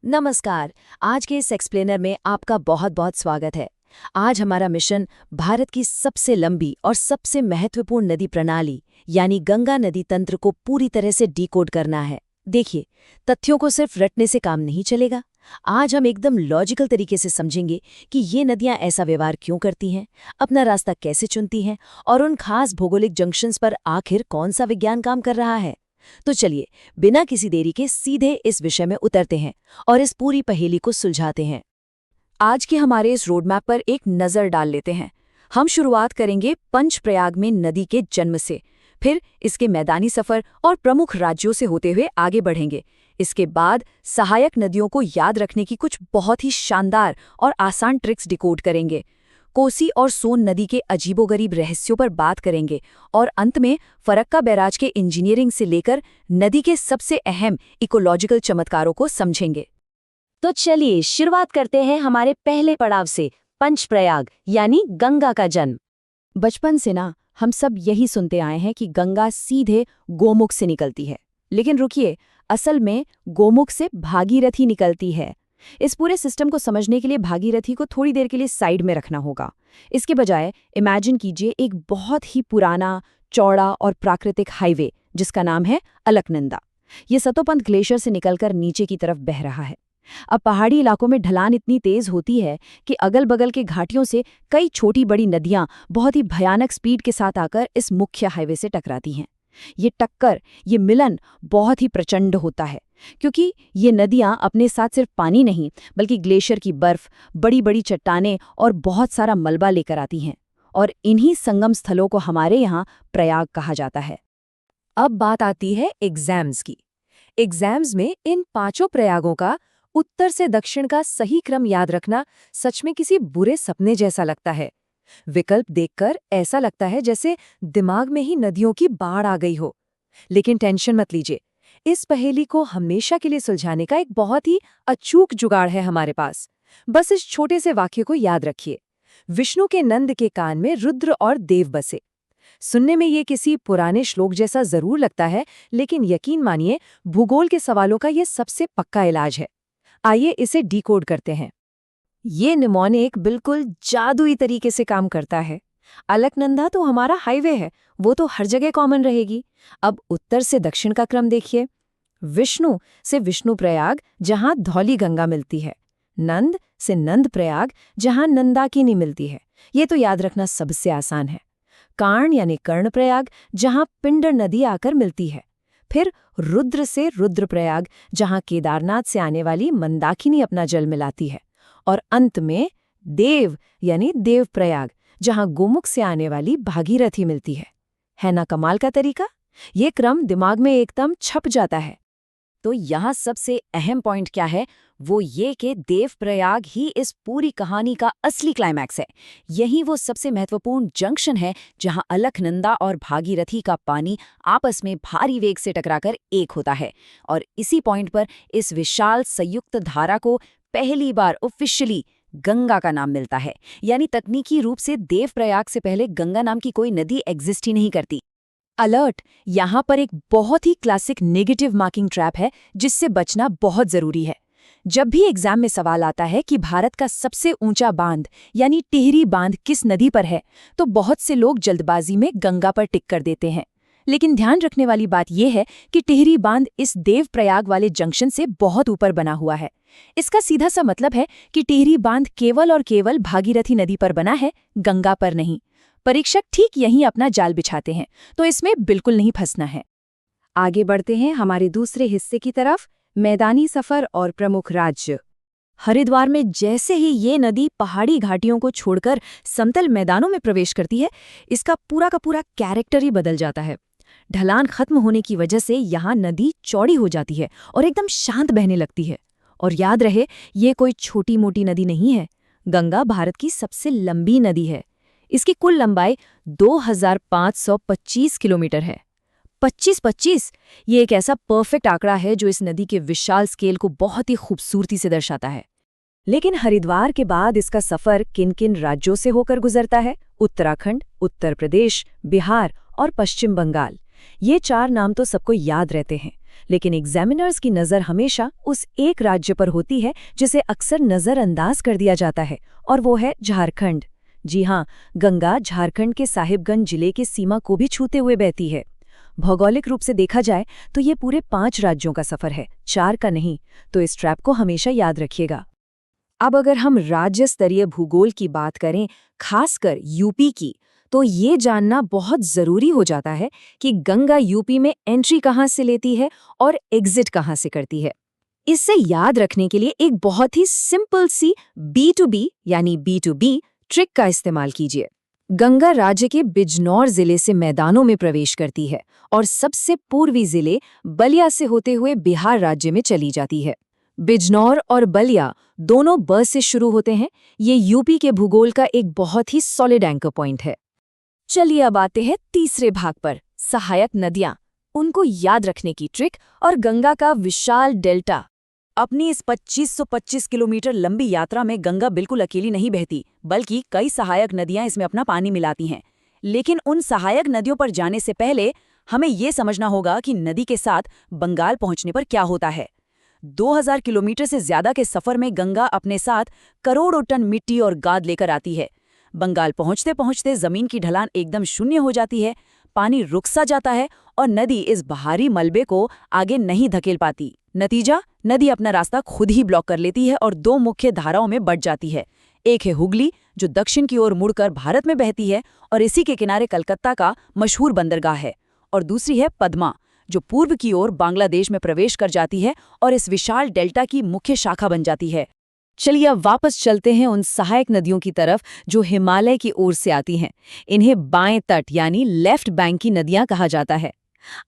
नमस्कार। आज के इस एक्सप्लेनर में आपका बहुत बहुत स्वागत है। आज हमारा मिशन भारत की सबसे लंबी और सबसे महत्वपूर्ण नदी प्रणाली यानी गंगा नदी तंत्र को पूरी तरह से डिकोड करना है। देखिए, तथ्यों को सिर्फ रटने से काम नहीं चलेगा। आज हम एकदम लॉजिकल तरीके से समझेंगे कि ये नदियां ऐसा व्यवहार क्यों करती हैं, अपना रास्ता कैसे चुनती हैं और उन खास भौगोलिक जंक्शंस पर आखिर कौन सा विज्ञान काम कर रहा है। तो चलिए, बिना किसी देरी के सीधे इस विषय में उतरते हैं और इस पूरी पहेली को सुलझाते हैं। आज के हमारे इस रोडमैप पर एक नज़र डाल लेते हैं। हम शुरुआत करेंगे पंचप्रयाग में नदी के जन्म से, फिर इसके मैदानी सफ़र और प्रमुख राज्यों से होते हुए आगे बढ़ेंगे। इसके बाद सहायक नदियों को याद रखने की कुछ बहुत ही शानदार और आसान ट्रिक्स डिकोड करेंगे। कोसी और सोन नदी के अजीबोगरीब रहस्यों पर बात करेंगे और अंत में फरक्का बैराज के इंजीनियरिंग से लेकर नदी के सबसे अहम इकोलॉजिकल चमत्कारों को समझेंगे। तो चलिए शुरुआत करते हैं हमारे पहले पड़ाव से, पंचप्रयाग यानी गंगा का जन्म। बचपन से ना हम सब यही सुनते आए हैं कि गंगा सीधे गोमुख से निकलती है, लेकिन रुकिए, असल में गोमुख से भागीरथी निकलती है। इस पूरे सिस्टम को समझने के लिए भागीरथी को थोड़ी देर के लिए साइड में रखना होगा। इसके बजाय इमेजिन कीजिए एक बहुत ही पुराना, चौड़ा और प्राकृतिक हाईवे जिसका नाम है अलकनंदा। ये सतोपंथ ग्लेशियर से निकलकर नीचे की तरफ बह रहा है। अब पहाड़ी इलाकों में ढलान इतनी तेज होती है कि अगल बगल के घाटियों से कई छोटी बड़ी नदियां बहुत ही भयानक स्पीड के साथ आकर इस मुख्य हाईवे से टकराती हैं। ये टक्कर, ये मिलन बहुत ही प्रचंड होता है, क्योंकि ये नदियां अपने साथ सिर्फ पानी नहीं बल्कि ग्लेशियर की बर्फ, बड़ी बड़ी चट्टानें और बहुत सारा मलबा लेकर आती हैं। और इन्हीं संगम स्थलों को हमारे यहाँ प्रयाग कहा जाता है। अब बात आती है एग्जाम्स की। एग्जाम्स में इन पांचों प्रयागों का उत्तर से दक्षिण का सही क्रम याद रखना सच में किसी बुरे सपने जैसा लगता है। विकल्प देखकर ऐसा लगता है जैसे दिमाग में ही नदियों की बाढ़ आ गई हो। लेकिन टेंशन मत लीजिए, इस पहेली को हमेशा के लिए सुलझाने का एक बहुत ही अचूक जुगाड़ है हमारे पास। बस इस छोटे से वाक्य को याद रखिए। विष्णु के नंद के कान में रुद्र और देव बसे। सुनने में ये किसी पुराने श्लोक जैसा जरूर लगता है, लेकिन यकीन मानिए, भूगोल के सवालों का ये सबसे पक्का इलाज है। आइए इसे डिकोड करते हैं। ये निमोनिक बिल्कुल जादुई तरीके से काम करता है। अलकनंदा तो हमारा हाईवे है, वो तो हर जगह कॉमन रहेगी। अब उत्तर से दक्षिण का क्रम देखिए। विष्णु से विष्णु प्रयाग, जहां धौली गंगा मिलती है। नंद से नंद प्रयाग, जहां नंदाकिनी मिलती है। ये तो याद रखना सबसे आसान है। कर्ण यानी कर्ण प्रयाग, जहां पिंडर नदी आकर मिलती है। फिर रुद्र से रुद्रप्रयाग, जहां केदारनाथ से आने वाली मंदाकिनी अपना जल मिलाती है। और अंत में देव यानी देवप्रयाग, जहां गोमुख से आने वाली भागीरथी मिलती है ना कमाल का तरीका? ये क्रम दिमाग में एकदम छप जाता है। तो यहाँ सबसे अहम पॉइंट क्या है? वो ये कि देवप्रयाग ही इस पूरी कहानी का असली क्लाइमैक्स है। यही वो सबसे महत्वपूर्ण जंक्शन है जहां अलकनंदा और भागीरथी का पानी आपस में भारी वेग से टकराकर एक होता है। और इसी पॉइंट पर इस विशाल संयुक्त धारा को पहली बार ऑफिशियली गंगा का नाम मिलता है। यानी तकनीकी रूप से देवप्रयाग से पहले गंगा नाम की कोई नदी एग्जिस्ट ही नहीं करती। अलर्ट! यहाँ पर एक बहुत ही क्लासिक नेगेटिव मार्किंग ट्रैप है जिससे बचना बहुत जरूरी है। जब भी एग्जाम में सवाल आता है कि भारत का सबसे ऊंचा बांध यानी टिहरी बांध किस नदी पर है, तो बहुत से लोग जल्दबाजी में गंगा पर टिक कर देते हैं। लेकिन ध्यान रखने वाली बात यह है कि टिहरी बांध इस देवप्रयाग वाले जंक्शन से बहुत ऊपर बना हुआ है। इसका सीधा सा मतलब है कि टिहरी बांध केवल और केवल भागीरथी नदी पर बना है, गंगा पर नहीं। परीक्षक ठीक यहीं अपना जाल बिछाते हैं, तो इसमें बिल्कुल नहीं फंसना है। आगे बढ़ते हैं हमारे दूसरे हिस्से की तरफ, मैदानी सफर और प्रमुख राज्य। हरिद्वार में जैसे ही ये नदी पहाड़ी घाटियों को छोड़कर समतल मैदानों में प्रवेश करती है, इसका पूरा का पूरा कैरेक्टर ही बदल जाता है। ढलान खत्म होने की वजह से यहाँ नदी चौड़ी हो जाती है और एकदम शांत बहने लगती है। और याद रहे, ये कोई छोटी मोटी नदी नहीं है। गंगा भारत की सबसे लंबी नदी है। इसकी कुल लंबाई 2525 किलोमीटर है। 25-25 ये एक ऐसा परफेक्ट आंकड़ा है जो इस नदी के विशाल स्केल को बहुत ही खूबसूरती से दर्शाता है। लेकिन हरिद्वार के बाद इसका सफर किन किन राज्यों से होकर गुजरता है? उत्तराखंड, उत्तर प्रदेश, बिहार और पश्चिम बंगाल। ये चार नाम तो सबको याद रहते हैं, लेकिन एग्जामिनर्स की नज़र हमेशा उस एक राज्य पर होती है जिसे अक्सर नज़रअंदाज कर दिया जाता है, और वो है झारखंड। जी हाँ, गंगा झारखंड के साहिबगंज जिले की सीमा को भी छूते हुए बहती है। भौगोलिक रूप से देखा जाए तो ये पूरे 5 राज्यों का सफर है, 4 का नहीं, तो इस ट्रैप को हमेशा याद रखिएगा। अब अगर हम राज्य स्तरीय भूगोल की बात करें, खासकर यूपी की, तो ये जानना बहुत जरूरी हो जाता है कि गंगा यूपी में एंट्री कहाँ से लेती है और एग्जिट कहाँ से करती है। इससे याद रखने के लिए एक बहुत ही सिंपल सी B2B यानी B2B ट्रिक का इस्तेमाल कीजिए। गंगा राज्य के बिजनौर जिले से मैदानों में प्रवेश करती है और सबसे पूर्वी जिले बलिया से होते हुए बिहार राज्य में चली जाती है। बिजनौर और बलिया दोनों ब से शुरू होते हैं। ये यूपी के भूगोल का एक बहुत ही सॉलिड एंकर पॉइंट है। चलिए अब आते हैं तीसरे भाग पर, सहायक नदियां, उनको याद रखने की ट्रिक और गंगा का विशाल डेल्टा। अपनी इस 2525 किलोमीटर लंबी यात्रा में गंगा बिल्कुल अकेली नहीं बहती, बल्कि कई सहायक नदियां इसमें अपना पानी मिलाती हैं। लेकिन उन सहायक नदियों पर जाने से पहले हमें ये समझना होगा कि नदी के साथ बंगाल पहुंचने पर क्या होता है। 2000 किलोमीटर से ज्यादा के सफर में गंगा अपने साथ करोड़ों टन मिट्टी और गाद लेकर आती है। बंगाल पहुंचते पहुंचते जमीन की ढलान एकदम शून्य हो जाती है, पानी रुक सा जाता है और नदी इस भारी मलबे को आगे नहीं धकेल पाती। नतीजा, नदी अपना रास्ता खुद ही ब्लॉक कर लेती है और 2 मुख्य धाराओं में बंट जाती है। एक है हुगली, जो दक्षिण की ओर मुड़कर भारत में बहती है और इसी के किनारे कलकत्ता का मशहूर बंदरगाह है, और दूसरी है पद्मा, जो पूर्व की ओर बांग्लादेश में प्रवेश कर जाती है और इस विशाल डेल्टा की मुख्य शाखा बन जाती है। चलिए अब वापस चलते हैं उन सहायक नदियों की तरफ जो हिमालय की ओर से आती हैं। इन्हें बाएं तट यानी लेफ्ट बैंक की नदियां कहा जाता है।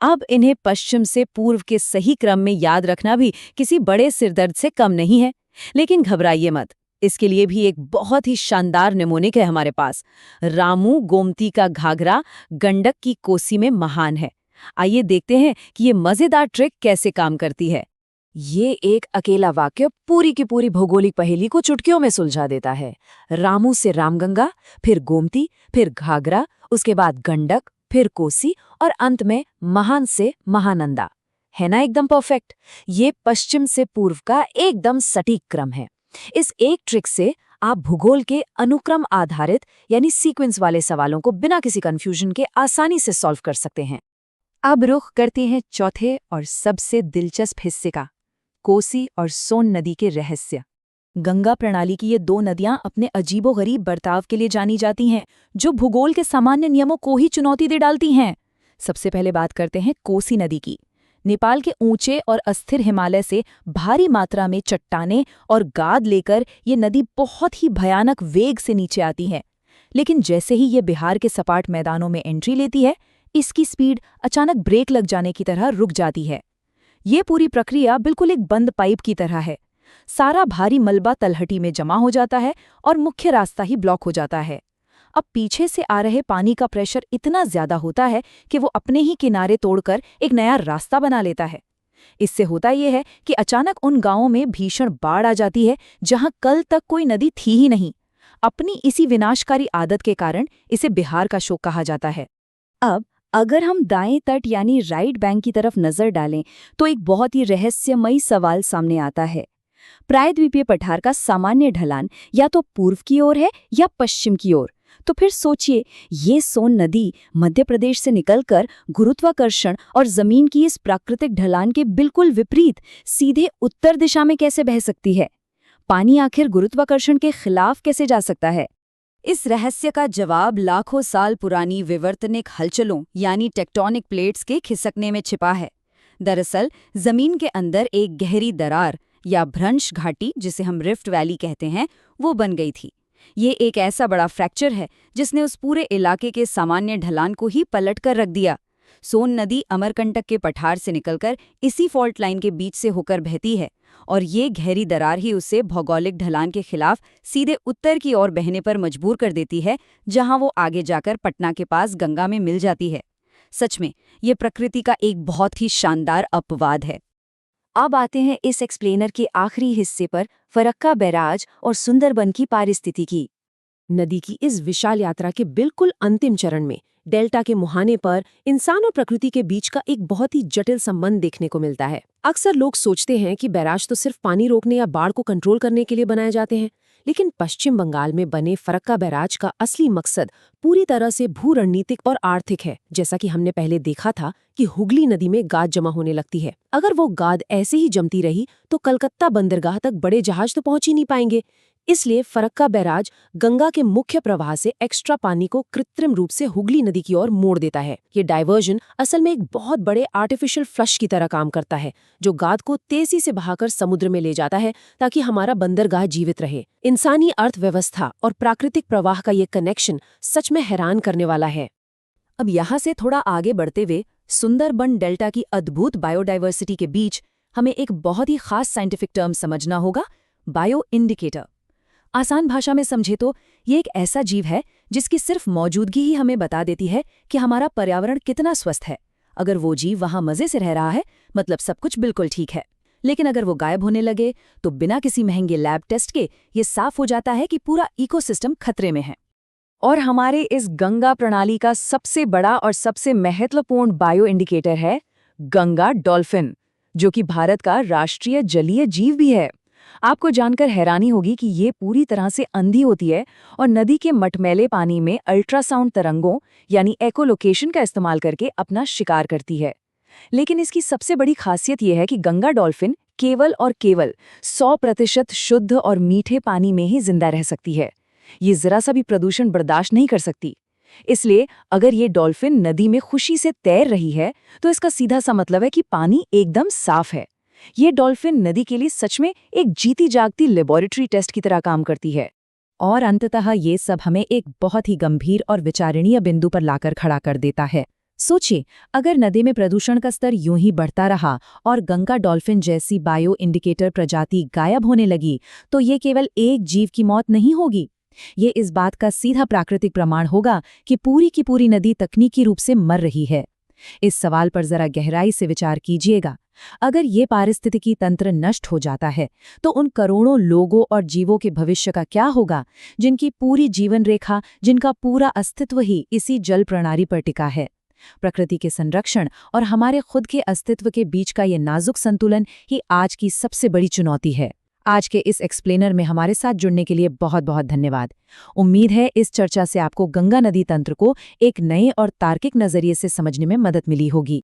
अब इन्हें पश्चिम से पूर्व के सही क्रम में याद रखना भी किसी बड़े सिरदर्द से कम नहीं है। लेकिन घबराइए मत, इसके लिए भी एक बहुत ही शानदार निमोनिक है हमारे पास। रामू गोमती का घाघरा गंडक की कोसी में महान है। आइए देखते हैं कि ये मजेदार ट्रिक कैसे काम करती है। ये एक अकेला वाक्य पूरी की पूरी भौगोलिक पहेली को चुटकियों में सुलझा देता है। रामू से रामगंगा, फिर गोमती, फिर घाघरा, उसके बाद गंडक, फिर कोसी और अंत में महान से महानंदा। है ना एकदम परफेक्ट? ये पश्चिम से पूर्व का एकदम सटीक क्रम है। इस एक ट्रिक से आप भूगोल के अनुक्रम आधारित यानी सीक्वेंस वाले सवालों को बिना किसी कंफ्यूजन के आसानी से सॉल्व कर सकते हैं। अब रुख करते हैं चौथे और सबसे दिलचस्प हिस्से का, कोसी और सोन नदी के रहस्य। गंगा प्रणाली की ये 2 नदियां अपने अजीबोगरीब बर्ताव के लिए जानी जाती हैं, जो भूगोल के सामान्य नियमों को ही चुनौती दे डालती हैं। सबसे पहले बात करते हैं कोसी नदी की। नेपाल के ऊंचे और अस्थिर हिमालय से भारी मात्रा में चट्टानें और गाद लेकर ये नदी बहुत ही भयानक वेग से नीचे आती है। लेकिन जैसे ही ये बिहार के सपाट मैदानों में एंट्री लेती है, इसकी स्पीड अचानक ब्रेक लग जाने की तरह रुक जाती है। ये पूरी प्रक्रिया बिल्कुल एक बंद पाइप की तरह है। सारा भारी मलबा तलहटी में जमा हो जाता है और मुख्य रास्ता ही ब्लॉक हो जाता है। अब पीछे से आ रहे पानी का प्रेशर इतना ज्यादा होता है कि वो अपने ही किनारे तोड़कर एक नया रास्ता बना लेता है। इससे होता यह है कि अचानक उन गांवों में भीषण बाढ़ आ जाती है जहां कल तक कोई नदी थी ही नहीं। अपनी इसी विनाशकारी आदत के कारण इसे बिहार का शोक कहा जाता है। अब अगर हम दाएं तट यानी राइट बैंक की तरफ नजर डालें तो एक बहुत ही रहस्यमयी सवाल सामने आता है। प्रायद्वीपीय पठार का सामान्य ढलान या तो पूर्व की ओर है या पश्चिम की ओर। तो फिर सोचिए, ये सोन नदी मध्य प्रदेश से निकलकर गुरुत्वाकर्षण और जमीन की इस प्राकृतिक ढलान के बिल्कुल विपरीत सीधे उत्तर दिशा में कैसे बह सकती है? पानी आखिर गुरुत्वाकर्षण के खिलाफ कैसे जा सकता है? इस रहस्य का जवाब लाखों साल पुरानी विवर्तनिक हलचलों यानी टेक्टोनिक प्लेट्स के खिसकने में छिपा है। दरअसल जमीन के अंदर एक गहरी दरार या भ्रंश घाटी, जिसे हम रिफ्ट वैली कहते हैं, वो बन गई थी। ये एक ऐसा बड़ा फ्रैक्चर है जिसने उस पूरे इलाके के सामान्य ढलान को ही पलट कर रख दिया। सोन नदी अमरकंटक के पठार से निकलकर इसी फॉल्ट लाइन के बीच से होकर बहती है और ये गहरी दरार ही उसे भौगोलिक ढलान के खिलाफ सीधे उत्तर की ओर बहने पर मजबूर कर देती है, जहां वो आगे जाकर पटना के पास गंगा में मिल जाती है। सच में ये प्रकृति का एक बहुत ही शानदार अपवाद है। अब आते हैं इस एक्सप्लेनर के आखिरी हिस्से पर, फरक्का बैराज और सुंदरबन की पारिस्थितिकी। नदी की इस विशाल यात्रा के बिल्कुल अंतिम चरण में डेल्टा के मुहाने पर इंसान और प्रकृति के बीच का एक बहुत ही जटिल संबंध देखने को मिलता है। अक्सर लोग सोचते हैं कि बैराज तो सिर्फ पानी रोकने या बाढ़ को कंट्रोल करने के लिए बनाए जाते हैं, लेकिन पश्चिम बंगाल में बने फरक्का बैराज का असली मकसद पूरी तरह से भू रणनीतिक और आर्थिक है। जैसा कि हमने पहले देखा था कि हुगली नदी में गाद जमा होने लगती है। अगर वो गाद ऐसे ही जमती रही तो कलकत्ता बंदरगाह तक बड़े जहाज तो पहुंच ही नहीं पाएंगे। इसलिए फरक्का बैराज गंगा के मुख्य प्रवाह से एक्स्ट्रा पानी को कृत्रिम रूप से हुगली नदी की ओर मोड़ देता है। ये डायवर्जन असल में एक बहुत बड़े आर्टिफिशियल फ्लश की तरह काम करता है, जो गाद को तेजी से बहाकर समुद्र में ले जाता है ताकि हमारा बंदरगाह जीवित रहे। इंसानी अर्थव्यवस्था और प्राकृतिक प्रवाह का ये कनेक्शन सच में हैरान करने वाला है। अब यहाँ से थोड़ा आगे बढ़ते हुए सुंदरबन डेल्टा की अद्भुत बायोडाइवर्सिटी के बीच हमें एक बहुत ही खास साइंटिफिक टर्म समझना होगा, बायो इंडिकेटर। आसान भाषा में समझे तो ये एक ऐसा जीव है जिसकी सिर्फ मौजूदगी ही हमें बता देती है कि हमारा पर्यावरण कितना स्वस्थ है। अगर वो जीव वहाँ मजे से रह रहा है, मतलब सब कुछ बिल्कुल ठीक है। लेकिन अगर वो गायब होने लगे तो बिना किसी महंगे लैब टेस्ट के ये साफ हो जाता है कि पूरा इकोसिस्टम खतरे में है। और हमारे इस गंगा प्रणाली का सबसे बड़ा और सबसे महत्वपूर्ण बायो इंडिकेटर है गंगा डॉल्फिन, जो कि भारत का राष्ट्रीय जलीय जीव भी है। आपको जानकर हैरानी होगी कि ये पूरी तरह से अंधी होती है और नदी के मटमैले पानी में अल्ट्रासाउंड तरंगों यानी एकोलोकेशन का इस्तेमाल करके अपना शिकार करती है। लेकिन इसकी सबसे बड़ी खासियत यह है कि गंगा डॉल्फिन केवल और केवल 100% शुद्ध और मीठे पानी में ही जिंदा रह सकती है। ये जरा सा भी प्रदूषण बर्दाश्त नहीं कर सकती। इसलिए अगर ये डॉल्फिन नदी में खुशी से तैर रही है तो इसका सीधा सा मतलब है कि पानी एकदम साफ है। ये डॉल्फिन नदी के लिए सच में एक जीती जागती लेबोरेटरी टेस्ट की तरह काम करती है। और अंततः ये सब हमें एक बहुत ही गंभीर और विचारणीय बिंदु पर लाकर खड़ा कर देता है। सोचिए, अगर नदी में प्रदूषण का स्तर यूं ही बढ़ता रहा और गंगा डॉल्फिन जैसी बायो इंडिकेटर प्रजाति गायब होने लगी, तो ये केवल एक जीव की मौत नहीं होगी, ये इस बात का सीधा प्राकृतिक प्रमाण होगा कि पूरी की पूरी नदी तकनीकी रूप से मर रही है। इस सवाल पर जरा गहराई से विचार कीजिएगा। अगर ये पारिस्थितिकी तंत्र नष्ट हो जाता है तो उन करोड़ों लोगों और जीवों के भविष्य का क्या होगा, जिनकी पूरी जीवन रेखा, जिनका पूरा अस्तित्व ही इसी जल प्रणाली पर टिका है। प्रकृति के संरक्षण और हमारे खुद के अस्तित्व के बीच का ये नाजुक संतुलन ही आज की सबसे बड़ी चुनौती है। आज के इस एक्सप्लेनर में हमारे साथ जुड़ने के लिए बहुत बहुत धन्यवाद। उम्मीद है इस चर्चा से आपको गंगा नदी तंत्र को एक नए और तार्किक नजरिए से समझने में मदद मिली होगी।